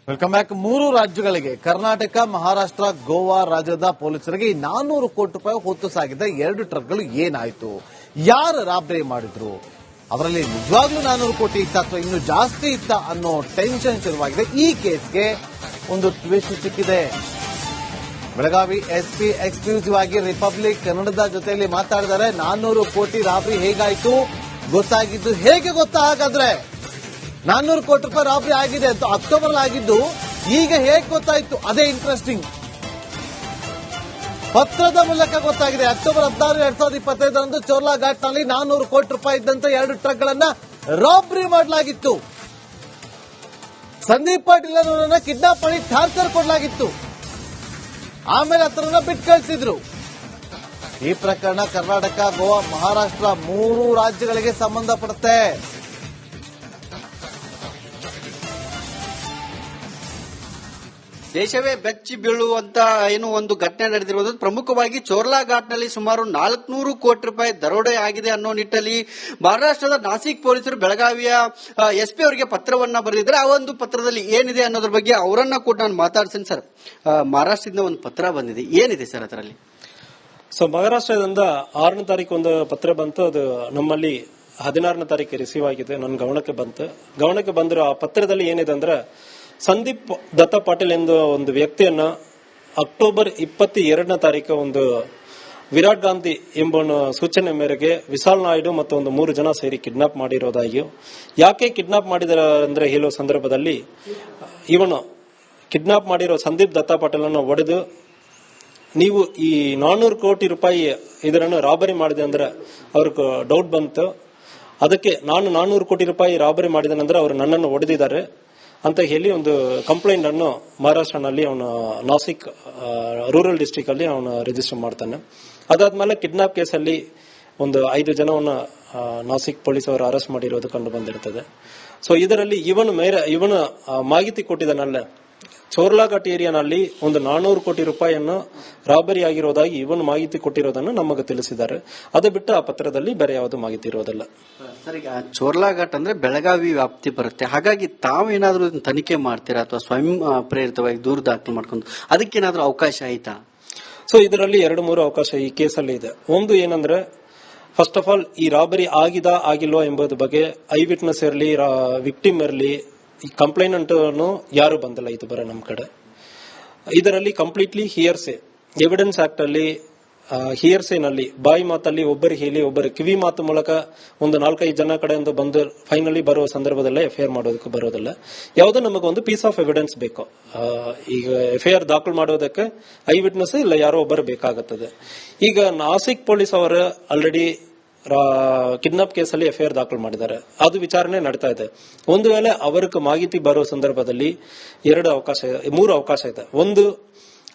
Welcome back. 3 ರಾಜ್ಯಗಳಿಗೆ ಕರ್ನಾಟಕ, ಮಹಾರಾಷ್ಟ್ರ, ಗೋವಾ ರಾಜ್ಯದ ಪೊಲೀಸರಿಗೆ 400 ಕೋಟಿ ರೂಪಾಯಿ ಹೊತ್ತು ಸಾಗಿದ್ದ 2 ಟ್ರಕ್ಗಳು ಏನಾಯ್ತು, ಯಾರು ರಾಬರಿ ಮಾಡಿದ್ರು, ಅವರಲ್ಲಿ ನಿಜವಾಗ್ಲೂ 400 ಕೋಟಿ ಇತ್ತ ಅಥವಾ ಇನ್ನು ಜಾಸ್ತಿ ಇತ್ತ ಅನ್ನೋ ಟೆನ್ಷನ್ ಶುರುವಾಗಿದೆ. ಈ ಕೇಸ್ಗೆ ಒಂದು ಟ್ವಿಸ್ಟ್ ಸಿಕ್ಕಿದೆ. ಬೆಳಗಾವಿ ಎಸ್ಪಿ ಎಕ್ಸ್ಕ್ಲೂಸಿವ್ ಆಗಿ ರಿಪಬ್ಲಿಕ್ ಕನ್ನಡದ ಜೊತೆಯಲ್ಲಿ ಮಾತಾಡಿದರೆ 400 ಕೋಟಿ ರಾಬರಿ ಹೇಗಾಯ್ತು ಗೊತ್ತಾಗಿದ್ದು ಹೇಗೆ ಗೊತ್ತಾ? ಹಾಗಾದ್ರೆ 400 ಕೋಟಿ ರೂಪಾಯಿ ರಾಬರಿ ಆಗಿದೆ ಅಂತ ಅಕ್ಟೋಬರ್ ಆಗಿದ್ದು ಈಗ ಹೇಗೆ ಗೊತ್ತಾಯ್ತು? ಅದೇ ಇಂಟ್ರೆಸ್ಟಿಂಗ್. ಪತ್ರದ ಮೂಲಕ ಗೊತ್ತಾಗಿದೆ. ಅಕ್ಟೋಬರ್ 16, 2025 ಚೋರ್ಲಾ ಘಾಟ್ನಲ್ಲಿ 400 ಕೋಟಿ ರೂಪಾಯಿ ಇದ್ದಂತ 2 ಟ್ರಕ್ಗಳನ್ನ ರಾಬರಿ ಮಾಡಲಾಗಿತ್ತು. ಸಂದೀಪ್ ಪಾಟೀಲ್ ಅವರನ್ನ ಕಿಡ್ನಾಪ್ ಮಾಡಿ ಟಾರ್ಚರ್ ಕೊಡಲಾಗಿತ್ತು. ಆಮೇಲೆ ಹತ್ರನ ಬಿಟ್ಟು ಕಳಿಸಿದ್ರು. ಈ ಪ್ರಕರಣ ಕರ್ನಾಟಕ, ಗೋವಾ, ಮಹಾರಾಷ್ಟ್ರ 3 ರಾಜ್ಯಗಳಿಗೆ ಸಂಬಂಧಪಡುತ್ತೆ. ದೇಶವೇ ಬೆಚ್ಚಿ ಬೀಳುವಂತ ಏನು ಒಂದು ಘಟನೆ ನಡೆದಿರುವುದು. ಪ್ರಮುಖವಾಗಿ ಚೋರ್ಲಾ ಘಾಟ್ನಲ್ಲಿ ಸುಮಾರು 400 ಕೋಟಿ ರೂಪಾಯಿ ದರೋಡೆ ಆಗಿದೆ ಅನ್ನೋ ನಿಟ್ಟಲ್ಲಿ ಮಹಾರಾಷ್ಟ್ರದ ನಾಸಿಕ್ ಪೊಲೀಸರು ಬೆಳಗಾವಿಯ ಎಸ್ಪಿ ಅವರಿಗೆ ಪತ್ರವನ್ನ ಬರೆದಿದ್ದಾರೆ. ಆ ಒಂದು ಪತ್ರದಲ್ಲಿ ಏನಿದೆ ಅನ್ನೋದ್ರ ಬಗ್ಗೆ ಅವರನ್ನ ಕೂಡ ನಾನು ಮಾತಾಡ್ತೀನಿ. ಸರ್, ಮಹಾರಾಷ್ಟ್ರದಿಂದ ಒಂದು ಪತ್ರ ಬಂದಿದೆ, ಏನಿದೆ ಸರ್ ಅದರಲ್ಲಿ? ಸೊ ಮಹಾರಾಷ್ಟ್ರದಿಂದ 6ನೇ ತಾರೀಕು ಒಂದು ಪತ್ರ ಬಂತು. ಅದು ನಮ್ಮಲ್ಲಿ 16ನೇ ತಾರೀಕು ರಿಸೀವ್ ಆಗಿದೆ. ನನ್ನ ಗಮನಕ್ಕೆ ಬಂದಿರೋ ಆ ಪತ್ರದಲ್ಲಿ ಏನಿದೆ ಅಂದ್ರೆ, ಸಂದೀಪ್ ದತ್ತ ಪಾಟೀಲ್ ಎಂದು ಒಂದು ವ್ಯಕ್ತಿಯನ್ನ ಅಕ್ಟೋಬರ್ 22ನೇ ತಾರೀಕು ಒಂದು ವಿರಾಟ್ ಗಾಂಧಿ ಎಂಬ ಸೂಚನೆ ಮೇರೆಗೆ ವಿಶಾಲ್ ನಾಯ್ಡು ಮತ್ತು ಒಂದು 3 ಜನ ಸೇರಿ ಕಿಡ್ನಾಪ್ ಮಾಡಿರೋದಾಗಿಯೂ, ಯಾಕೆ ಕಿಡ್ನಾಪ್ ಮಾಡಿದಾರೆ ಅಂದ್ರೆ ಹೇಳುವ ಸಂದರ್ಭದಲ್ಲಿ ಇವನು ಕಿಡ್ನಾಪ್ ಮಾಡಿರೋ ಸಂದೀಪ್ ದತ್ತ ಪಾಟೀಲ್ ಅನ್ನು ಹೊಡೆದು, ನೀವು ಈ 400 ಕೋಟಿ ರೂಪಾಯಿ ಇದರನ್ನು ರಾಬರಿ ಮಾಡಿದೆ ಅಂದ್ರೆ ಅವ್ರಿಗೆ ಡೌಟ್ ಬಂತು. ಅದಕ್ಕೆ ನಾನು 400 ಕೋಟಿ ರೂಪಾಯಿ ರಾಬರಿ ಮಾಡಿದೆನಂದ್ರೆ ಅವರು ನನ್ನನ್ನು ಹೊಡೆದಿದ್ದಾರೆ ಅಂತ ಹೇಳಿ ಒಂದು ಕಂಪ್ಲೇಂಟ್ ಅನ್ನು ಮಹಾರಾಷ್ಟ್ರನಲ್ಲಿ ಅವನು ನಾಸಿಕ್ ರೂರಲ್ ಡಿಸ್ಟ್ರಿಕ್ಟ್ ಅಲ್ಲಿ ಅವನು ರಿಜಿಸ್ಟರ್ ಮಾಡ್ತಾನೆ. ಅದಾದ್ಮೇಲೆ ಕಿಡ್ನಾಪ್ ಕೇಸಲ್ಲಿ ಒಂದು 5 ಜನವನ್ನ ನಾಸಿಕ್ ಪೊಲೀಸ್ ಅವರು ಅರೆಸ್ಟ್ ಮಾಡಿರೋದು ಕಂಡು ಬಂದಿರ್ತದೆ. ಸೊ ಇದರಲ್ಲಿ ಇವನು ಮಾಹಿತಿ ಕೊಟ್ಟಿದ್ದಾನಲ್ಲ, ಚೋರ್ಲಾ ಘಾಟ್ ಏರಿಯಾನಲ್ಲಿ ಒಂದು 400 ಕೋಟಿ ರೂಪಾಯಿಯನ್ನು ರಾಬರಿ ಆಗಿರೋದಾಗಿ ಇವನು ಮಾಹಿತಿ ಕೊಟ್ಟಿರೋದನ್ನು ನಮಗೆ ತಿಳಿಸಿದ್ದಾರೆ. ಅದು ಬಿಟ್ಟು ಆ ಪತ್ರದಲ್ಲಿ ಬೇರೆ ಯಾವುದು ಮಾಹಿತಿ ಇರೋದಿಲ್ಲ. ಸರ್, ಈಗ ಚೋರ್ಲಾ ಘಾಟ್ ಅಂದ್ರೆ ಬೆಳಗಾವಿ ವ್ಯಾಪ್ತಿ ಬರುತ್ತೆ. ಹಾಗಾಗಿ ತಾವೇನಾದ್ರೂ ತನಿಖೆ ಮಾಡ್ತೀರಾ ಅಥವಾ ಸ್ವಯಂ ಪ್ರೇರಿತವಾಗಿ ದೂರು ದಾಖಲು ಮಾಡ್ಕೊಂಡು ಅದಕ್ಕೇನಾದ್ರೂ ಅವಕಾಶ ಆಯ್ತಾ? ಸೊ ಇದರಲ್ಲಿ 2-3 ಅವಕಾಶ ಈ ಕೇಸಲ್ಲಿ ಇದೆ. ಒಂದು ಏನಂದ್ರೆ, ಫಸ್ಟ್ ಆಫ್ ಆಲ್ ಈ ರಾಬರಿ ಆಗಿಲ್ವಾ ಎಂಬುದ್ರ ಬಗ್ಗೆ ಐ ವಿಟ್ನೆಸ್ ಇರಲಿ, ವಿಕ್ಟಿಮ್ ಇರಲಿ, ಈ ಕಂಪ್ಲೇಂಟ್ ಯಾರು ಬಂದಿಲ್ಲ ಇದು ಬರ ನಮ್ಮ ಕಡೆ. ಇದರಲ್ಲಿ ಕಂಪ್ಲೀಟ್ಲಿ ಹಿಯರ್ಸೆ ಎವಿಡೆನ್ಸ್ ಆಕ್ಟ್ ಅಲ್ಲಿ ಹಿಯರ್ಸೆನಲ್ಲಿ ಬಾಯಿ ಮಾತಲ್ಲಿ ಒಬ್ಬರು ಹೇಳಿ ಒಬ್ಬರು ಕಿವಿ ಮಾತು ಮೂಲಕ ಒಂದು 4-5 ಜನ ಕಡೆಯಿಂದ ಬಂದು ಫೈನಲಿ ಬರುವ ಸಂದರ್ಭದಲ್ಲೇ ಎಫ್ಐಆರ್ ಮಾಡೋದಕ್ಕೆ ಬರೋದಿಲ್ಲ. ಯಾವುದೋ ನಮಗೊಂದು ಪೀಸ್ ಆಫ್ ಎವಿಡೆನ್ಸ್ ಬೇಕು. ಈಗ ಎಫ್ಐಆರ್ ದಾಖಲು ಮಾಡೋದಕ್ಕೆ ಐ ವಿಟ್ನೆಸ್ ಇಲ್ಲ ಯಾರೋ ಒಬ್ಬರು ಬೇಕಾಗುತ್ತದೆ. ಈಗ ನಾಸಿಕ್ ಪೊಲೀಸ್ ಅವರು ಆಲ್ರೆಡಿ ಕಿಡ್ನಾಪ್ ಕೇಸಲ್ಲಿ ಎಫ್ಐಆರ್ ದಾಖಲು ಮಾಡಿದ್ದಾರೆ. ಅದು ವಿಚಾರಣೆ ನಡೀತಾ ಇದೆ. ಒಂದು ವೇಳೆ ಅವರಿಗೆ ಮಾಹಿತಿ ಬರೋ ಸಂದರ್ಭದಲ್ಲಿ 3 ಅವಕಾಶ ಇದೆ. ಒಂದು,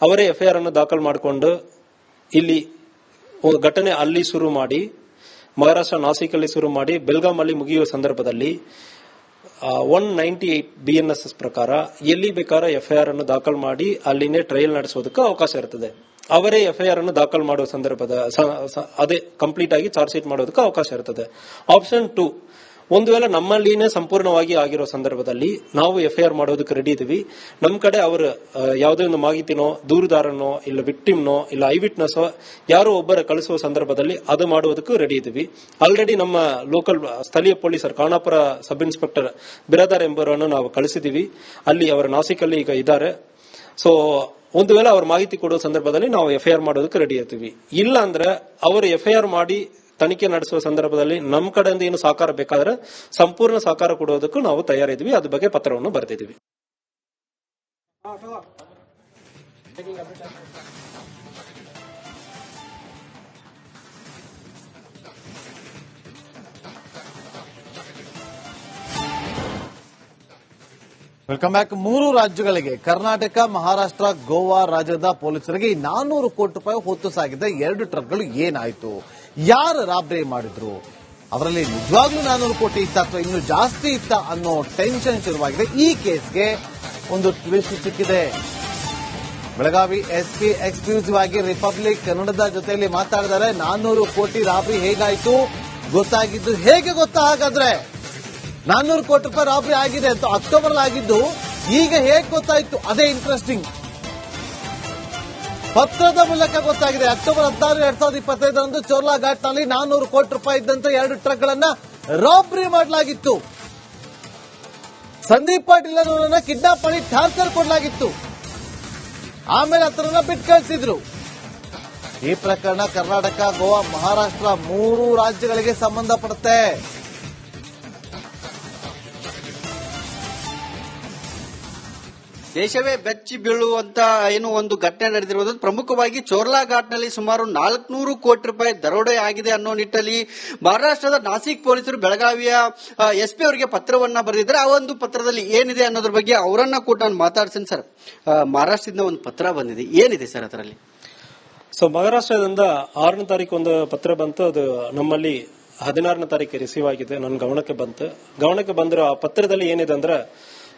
ಅವರೇ ಎಫ್ಐಆರ್ ಅನ್ನು ದಾಖಲು ಮಾಡಿಕೊಂಡು ಇಲ್ಲಿ ಘಟನೆ ಅಲ್ಲಿ ಶುರು ಮಾಡಿ, ಮಹಾರಾಷ್ಟ್ರ ನಾಸಿಕ್ ಅಲ್ಲಿ ಶುರು ಮಾಡಿ ಬೆಲ್ಗಾಂ ಅಲ್ಲಿ ಮುಗಿಯುವ ಸಂದರ್ಭದಲ್ಲಿ 198 BNSS ಪ್ರಕಾರ ಎಲ್ಲಿ ಬೇಕಾದ್ರೆ ಎಫ್ಐಆರ್ ಅನ್ನು ದಾಖಲು ಮಾಡಿ ಅಲ್ಲಿನೇ ಟ್ರಯಲ್ ನಡೆಸೋದಕ್ಕೆ ಅವಕಾಶ ಇರ್ತದೆ. ಅವರೇ ಎಫ್ಐಆರ್ ಅನ್ನು ದಾಖಲು ಮಾಡುವ ಸಂದರ್ಭದ ಅದೇ ಕಂಪ್ಲೀಟ್ ಆಗಿ ಚಾರ್ಜ್ ಶೀಟ್ ಮಾಡೋದಕ್ಕೆ ಅವಕಾಶ ಇರ್ತದೆ. ಆಪ್ಷನ್ 2, ಒಂದು ವೇಳೆ ನಮ್ಮಲ್ಲಿನೇ ಸಂಪೂರ್ಣವಾಗಿ ಆಗಿರೋ ಸಂದರ್ಭದಲ್ಲಿ ನಾವು ಎಫ್ಐಆರ್ ಮಾಡೋದಕ್ಕೆ ರೆಡಿ ಇದೀವಿ. ನಮ್ಮ ಕಡೆ ಅವರು ಯಾವುದೇ ಒಂದು ಮಾಹಿತಿನೋ, ದೂರುದಾರನೋ, ಇಲ್ಲ ವಿಕ್ಟಿಮ್ನೋ, ಇಲ್ಲ ಐ ವಿಟ್ನೆಸ್ಸೋ ಯಾರೋ ಒಬ್ಬರ ಕಳಿಸುವ ಸಂದರ್ಭದಲ್ಲಿ ಅದು ಮಾಡುವುದಕ್ಕೂ ರೆಡಿ ಇದೀವಿ. ಆಲ್ರೆಡಿ ನಮ್ಮ ಲೋಕಲ್ ಸ್ಥಳೀಯ ಪೊಲೀಸರು ಖಾನಾಪುರ ಸಬ್ ಇನ್ಸ್ಪೆಕ್ಟರ್ ಬಿರಾದಾರ್ ಎಂಬುವರನ್ನು ನಾವು ಕಳಿಸಿದೀವಿ. ಅಲ್ಲಿ ಅವರ ನಾಸಿಕಲ್ಲಿ ಈಗ ಇದ್ದಾರೆ. ಸೊ ಒಂದು ವೇಳೆ ಅವ್ರ ಮಾಹಿತಿ ಕೊಡುವ ಸಂದರ್ಭದಲ್ಲಿ ನಾವು ಎಫ್ಐಆರ್ ಮಾಡೋದಕ್ಕೆ ರೆಡಿ ಇರ್ತೀವಿ. ಇಲ್ಲ ಅಂದ್ರೆ ಅವರು ಎಫ್ಐಆರ್ ಮಾಡಿ ತನಿಖೆ ನಡೆಸುವ ಸಂದರ್ಭದಲ್ಲಿ ನಮ್ಮ ಕಡೆಯಿಂದ ಏನು ಸಹಕಾರ ಬೇಕಾದ್ರೆ ಸಂಪೂರ್ಣ ಸಹಕಾರ ಕೊಡೋದಕ್ಕೂ ನಾವು ತಯಾರಿದ್ವಿ. ಅದ್ರ ಬಗ್ಗೆ ಪತ್ರವನ್ನು ಬರೆದಿದ್ದೀವಿ. Welcome back. 3 ರಾಜ್ಯಗಳಿಗೆ ಕರ್ನಾಟಕ, ಮಹಾರಾಷ್ಟ್ರ, ಗೋವಾ ರಾಜ್ಯದ ಪೊಲೀಸರಿಗೆ 400 ಕೋಟಿ ರೂಪಾಯಿ ಹೊತ್ತು ಸಾಗಿದ್ದ 2 ಟ್ರಕ್ಗಳು ಏನಾಯ್ತು, ಯಾರು ರಾಬರಿ ಮಾಡಿದ್ರು, ಅವರಲ್ಲಿ ನಿಜವಾಗ್ಲೂ 400 ಕೋಟಿ ಇತ್ತ ಅಥವಾ ಇನ್ನು ಜಾಸ್ತಿ ಇತ್ತ ಅನ್ನೋ ಟೆನ್ಷನ್ ಶುರುವಾಗಿದೆ. ಈ ಕೇಸ್ಗೆ ಒಂದು ಟ್ವಿಸ್ಟ್ ಸಿಕ್ಕಿದೆ. ಬೆಳಗಾವಿ ಎಸ್ಪಿ ಎಕ್ಸ್ಕ್ಲೂಸಿವ್ ಆಗಿ ರಿಪಬ್ಲಿಕ್ ಕನ್ನಡದ ಜೊತೆಯಲ್ಲಿ ಮಾತಾಡಿದರೆ 400 ಕೋಟಿ ರಾಬರಿ ಹೇಗಾಯ್ತು ಗೊತ್ತಾಗಿದ್ದು ಹೇಗೆ ಗೊತ್ತಾ? ಹಾಗಾದ್ರೆ 400 ಕೋಟಿ ರೂಪಾಯಿ ರಾಬರಿ ಆಗಿದೆ ಅಂತ ಅಕ್ಟೋಬರ್ ಆಗಿದ್ದು ಈಗ ಹೇಗ್ ಗೊತ್ತಾಯ್ತು ಅದೇ ಇಂಟ್ರೆಸ್ಟಿಂಗ್. ಪತ್ರದ ಮೂಲಕ ಗೊತ್ತಾಗಿದೆ. ಅಕ್ಟೋಬರ್ 16, 2025 ಚೋರ್ಲಾ ಘಾಟ್ನಲ್ಲಿ 400 ಕೋಟಿ ರೂಪಾಯಿ ಇದ್ದಂತ 2 ಟ್ರಕ್ಗಳನ್ನ ರಾಬರಿ ಮಾಡಲಾಗಿತ್ತು. ಸಂದೀಪ್ ಪಾಟೀಲ್ ಅವರನ್ನ ಕಿಡ್ನಾಪ್ ಮಾಡಿ ಟಾರ್ಚರ್ ಕೊಡಲಾಗಿತ್ತು. ಆಮೇಲೆ ಹತ್ರನ ಬಿಟ್ಟು ಕಳಿಸಿದ್ರು. ಈ ಪ್ರಕರಣ ಕರ್ನಾಟಕ, ಗೋವಾ, ಮಹಾರಾಷ್ಟ್ರ 3 ರಾಜ್ಯಗಳಿಗೆ ಸಂಬಂಧಪಡುತ್ತೆ. ದೇಶವೇ ಬೆಚ್ಚಿ ಬೀಳುವಂತ ಒಂದು ಘಟನೆ ನಡೆದಿರುವುದು. ಪ್ರಮುಖವಾಗಿ ಚೋರ್ಲಾ ಘಾಟ್ನಲ್ಲಿ ಸುಮಾರು 400 ಕೋಟಿ ರೂಪಾಯಿ ದರೋಡೆ ಆಗಿದೆ ಅನ್ನೋ ನಿಟ್ಟಲ್ಲಿ ಮಹಾರಾಷ್ಟ್ರದ ನಾಸಿಕ್ ಪೊಲೀಸರು ಬೆಳಗಾವಿಯ SP ಅವರಿಗೆ ಪತ್ರವನ್ನ ಬರೆದಿದ್ದಾರೆ. ಆ ಒಂದು ಪತ್ರದಲ್ಲಿ ಏನಿದೆ ಅನ್ನೋದ್ರ ಬಗ್ಗೆ ಅವರನ್ನ ಕೂಡ ನಾನು ಮಾತಾಡ್ತೀನಿ. ಸರ್, ಮಹಾರಾಷ್ಟ್ರದಿಂದ ಒಂದು ಪತ್ರ ಬಂದಿದೆ, ಏನಿದೆ ಸರ್ ಅದರಲ್ಲಿ? ಸೊ ಮಹಾರಾಷ್ಟ್ರದಿಂದ 6ನೇ ತಾರೀಕು ಒಂದು ಪತ್ರ ಬಂತು. ಅದು ನಮ್ಮಲ್ಲಿ 16ನೇ ತಾರೀಕು ರಿಸೀವ್ ಆಗಿದೆ. ನನ್ನ ಗಮನಕ್ಕೆ ಬಂದಿರೋ ಆ ಪತ್ರದಲ್ಲಿ ಏನಿದೆ ಅಂದ್ರೆ,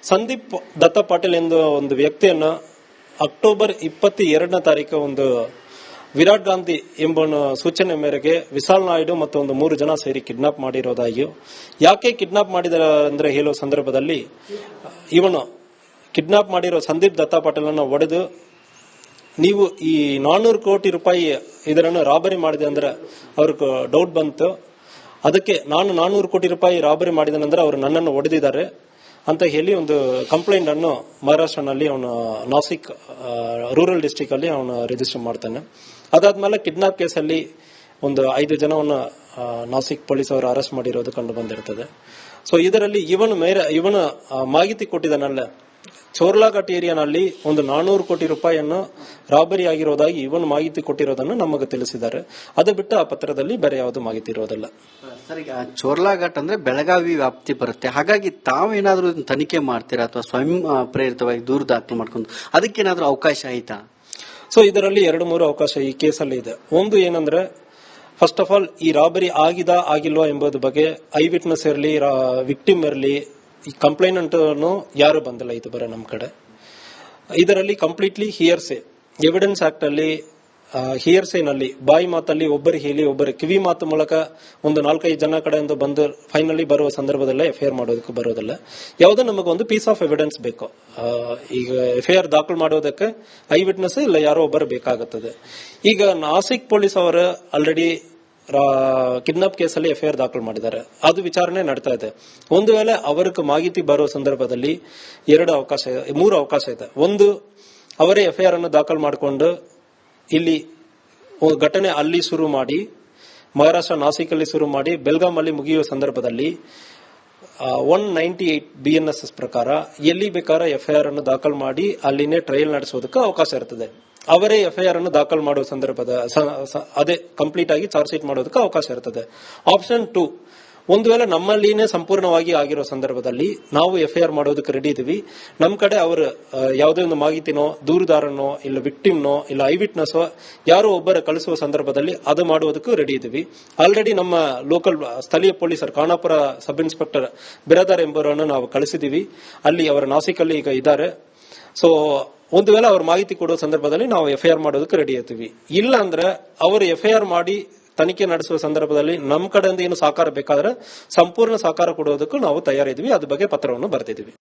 ಸಂದೀಪ್ ದತ್ತ ಪಾಟೀಲ್ ಎಂಬ ಒಂದು ವ್ಯಕ್ತಿಯನ್ನ ಅಕ್ಟೋಬರ್ 22ನೇ ತಾರೀಕು ಒಂದು ವಿರಾಟ್ ಗಾಂಧಿ ಎಂಬ ಸೂಚನೆ ಮೇರೆಗೆ ವಿಶಾಲ್ ನಾಯ್ಡು ಮತ್ತು ಒಂದು 3 ಜನ ಸೇರಿ ಕಿಡ್ನಾಪ್ ಮಾಡಿರೋದಾಗಿಯೂ, ಯಾಕೆ ಕಿಡ್ನಾಪ್ ಮಾಡಿದ ಅಂದ್ರೆ ಹೇಳುವ ಸಂದರ್ಭದಲ್ಲಿ ಇವನು ಕಿಡ್ನಾಪ್ ಮಾಡಿರೋ ಸಂದೀಪ್ ದತ್ತ ಪಾಟೀಲ್ ಅನ್ನು ಹೊಡೆದು, ನೀವು ಈ 400 ಕೋಟಿ ರೂಪಾಯಿ ಇದರನ್ನು ರಾಬರಿ ಮಾಡಿದೆ ಅಂದ್ರೆ ಅವ್ರಿಗೆ ಡೌಟ್ ಬಂತು. ಅದಕ್ಕೆ ನಾನು 400 ಕೋಟಿ ರೂಪಾಯಿ ರಾಬರಿ ಮಾಡಿದ ನಂತರ ಅವರು ನನ್ನನ್ನು ಹೊಡೆದಿದ್ದಾರೆ ಅಂತ ಹೇಳಿ ಒಂದು ಕಂಪ್ಲೇಂಟ್ ಅನ್ನು ಮಹಾರಾಷ್ಟ್ರನಲ್ಲಿ ಅವನು ನಾಸಿಕ್ ರೂರಲ್ ಡಿಸ್ಟ್ರಿಕ್ಟ್ ಅಲ್ಲಿ ಅವನು ರಿಜಿಸ್ಟರ್ ಮಾಡ್ತಾನೆ. ಅದಾದ್ಮೇಲೆ ಕಿಡ್ನಾಪ್ ಕೇಸಲ್ಲಿ ಒಂದು 5 ಜನವನ್ನ ನಾಸಿಕ್ ಪೊಲೀಸ್ ಅವರು ಅರೆಸ್ಟ್ ಮಾಡಿರೋದು ಕಂಡು ಬಂದಿರ್ತದೆ. ಸೊ ಇದರಲ್ಲಿ ಇವನ ಮಾಹಿತಿ ಕೊಟ್ಟಿದ್ದಾನಲ್ಲ, ಚೋರ್ಲಾಘಾಟ್ ಏರಿಯಾನಲ್ಲಿ ಒಂದು 400 ಕೋಟಿ ರೂಪಾಯಿಯನ್ನು ರಾಬರಿ ಆಗಿರೋದಾಗಿ ಇವನು ಮಾಹಿತಿ ಕೊಟ್ಟಿರೋದನ್ನು ನಮಗೆ ತಿಳಿಸಿದ್ದಾರೆ. ಅದು ಬಿಟ್ಟು ಆ ಪತ್ರದಲ್ಲಿ ಬೇರೆ ಯಾವುದು ಮಾಹಿತಿ ಇರೋದಿಲ್ಲ. ಸರ್, ಈಗ ಚೋರ್ಲಾಘಾಟ್ ಅಂದ್ರೆ ಬೆಳಗಾವಿ ವ್ಯಾಪ್ತಿ ಬರುತ್ತೆ. ಹಾಗಾಗಿ ತಾವೇನಾದ್ರೂ ತನಿಖೆ ಮಾಡ್ತೀರಾ ಅಥವಾ ಸ್ವಯಂ ಪ್ರೇರಿತವಾಗಿ ದೂರು ದಾಖಲು ಮಾಡ್ಕೊಂಡು ಅದಕ್ಕೇನಾದ್ರೂ ಅವಕಾಶ ಆಯ್ತಾ? ಸೊ ಇದರಲ್ಲಿ 2-3 ಅವಕಾಶ ಈ ಕೇಸಲ್ಲಿ ಇದೆ. ಒಂದು ಏನಂದ್ರೆ, ಫಸ್ಟ್ ಆಫ್ ಆಲ್ ಈ ರಾಬರಿ ಆಗಿಲ್ವಾ ಎಂಬುದು ಬಗ್ಗೆ ಐ ವಿಟ್ನೆಸ್ ಇರಲಿ, ವಿಕ್ಟಿಮ್ ಇರಲಿ, ಈ ಕಂಪ್ಲೇಂಟ್ ಯಾರು ಬಂದಿಲ್ಲ ಇದು ಬರ ನಮ್ಮ ಕಡೆ. ಇದರಲ್ಲಿ ಕಂಪ್ಲೀಟ್ಲಿ ಹಿಯರ್ಸೆ ಎವಿಡೆನ್ಸ್ ಆಕ್ಟ್ ಅಲ್ಲಿ ಹಿಯರ್ಸೆನಲ್ಲಿ ಬಾಯಿ ಮಾತಲ್ಲಿ ಒಬ್ಬರು ಹೇಳಿ ಒಬ್ಬರು ಕಿವಿ ಮಾತು ಮೂಲಕ ಒಂದು 4-5 ಜನ ಕಡೆಯಿಂದ ಬಂದು ಫೈನಲಿ ಬರುವ ಸಂದರ್ಭದಲ್ಲೇ FIR ಮಾಡೋದಕ್ಕೆ ಬರೋದಿಲ್ಲ. ಯಾವುದೋ ನಮಗೊಂದು ಪೀಸ್ ಆಫ್ ಎವಿಡೆನ್ಸ್ ಬೇಕು. ಈಗ FIR ದಾಖಲು ಮಾಡೋದಕ್ಕೆ ಐ ವಿಟ್ನೆಸ್ ಇಲ್ಲ ಯಾರೋ ಒಬ್ಬರು ಬೇಕಾಗುತ್ತದೆ. ಈಗ ನಾಸಿಕ್ ಪೊಲೀಸ್ ಅವರು ಆಲ್ರೆಡಿ ಕಿಡ್ನಾಪ್ ಕೇಸಲ್ಲಿ FIR ದಾಖಲು ಮಾಡಿದ್ದಾರೆ. ಅದು ವಿಚಾರಣೆ ನಡೀತಾ ಇದೆ. ಒಂದು ವೇಳೆ ಅವರಿಗೆ ಮಾಹಿತಿ ಬರುವ ಸಂದರ್ಭದಲ್ಲಿ 3 ಅವಕಾಶ ಇದೆ. ಒಂದು, ಅವರೇ FIR ಅನ್ನು ದಾಖಲು ಮಾಡಿಕೊಂಡು ಇಲ್ಲಿ ಘಟನೆ ಅಲ್ಲಿ ಶುರು ಮಾಡಿ, ಮಹಾರಾಷ್ಟ್ರ ನಾಸಿಕಲ್ಲಿ ಶುರು ಮಾಡಿ ಬೆಲ್ಗಾಂ ಅಲ್ಲಿ ಮುಗಿಯುವ ಸಂದರ್ಭದಲ್ಲಿ 198 BNSS ಪ್ರಕಾರ ಎಲ್ಲಿ ಬೇಕಾದ್ರೆ FIR ಅನ್ನು ದಾಖಲು ಮಾಡಿ ಅಲ್ಲಿನೇ ಟ್ರಯಲ್ ನಡೆಸೋದಕ್ಕೆ ಅವಕಾಶ ಇರ್ತದೆ. ಅವರೇ FIR ಅನ್ನು ದಾಖಲು ಮಾಡುವ ಸಂದರ್ಭದ ಅದೇ ಕಂಪ್ಲೀಟ್ ಆಗಿ ಚಾರ್ಜ್ ಶೀಟ್ ಮಾಡೋದಕ್ಕೆ ಅವಕಾಶ ಇರ್ತದೆ. ಆಪ್ಷನ್ 2, ಒಂದು ವೇಳೆ ನಮ್ಮಲ್ಲಿನೇ ಸಂಪೂರ್ಣವಾಗಿ ಆಗಿರೋ ಸಂದರ್ಭದಲ್ಲಿ ನಾವು FIR ಮಾಡೋದಕ್ಕೆ ರೆಡಿ ಇದೀವಿ. ನಮ್ಮ ಕಡೆ ಅವರು ಯಾವುದೇ ಒಂದು ಮಾಹಿತಿನೋ, ದೂರುದಾರನೋ, ಇಲ್ಲ ವಿಕ್ಟಿಮ್ನೋ, ಇಲ್ಲ ಐ ವಿಟ್ನೆಸ್ ಯಾರೋ ಒಬ್ಬರ ಕಳಿಸುವ ಸಂದರ್ಭದಲ್ಲಿ ಅದು ಮಾಡುವುದಕ್ಕೂ ರೆಡಿ ಇದೀವಿ. ಆಲ್ರೆಡಿ ನಮ್ಮ ಲೋಕಲ್ ಸ್ಥಳೀಯ ಪೊಲೀಸರು ಖಾನಾಪುರ ಸಬ್ ಇನ್ಸ್ಪೆಕ್ಟರ್ ಬಿರಾದಾರ್ ಎಂಬುವರನ್ನು ನಾವು ಕಳಿಸಿದೀವಿ. ಅಲ್ಲಿ ಅವರ ನಾಸಿಕಲ್ಲಿ ಈಗ ಇದ್ದಾರೆ. ಸೊ ಒಂದು ವೇಳೆ ಅವ್ರ ಮಾಹಿತಿ ಕೊಡುವ ಸಂದರ್ಭದಲ್ಲಿ ನಾವು FIR ಮಾಡೋದಕ್ಕೆ ರೆಡಿ ಇರ್ತೀವಿ. ಇಲ್ಲ ಅಂದ್ರೆ ಅವರು FIR ಮಾಡಿ ತನಿಖೆ ನಡೆಸುವ ಸಂದರ್ಭದಲ್ಲಿ ನಮ್ಮ ಕಡೆಯಿಂದ ಏನು ಸಹಕಾರ ಬೇಕಾದ್ರೆ ಸಂಪೂರ್ಣ ಸಹಕಾರ ಕೊಡೋದಕ್ಕೂ ನಾವು ತಯಾರಿದ್ವಿ. ಅದ್ರ ಬಗ್ಗೆ ಪತ್ರವನ್ನು ಬರೆದಿದ್ದೀವಿ.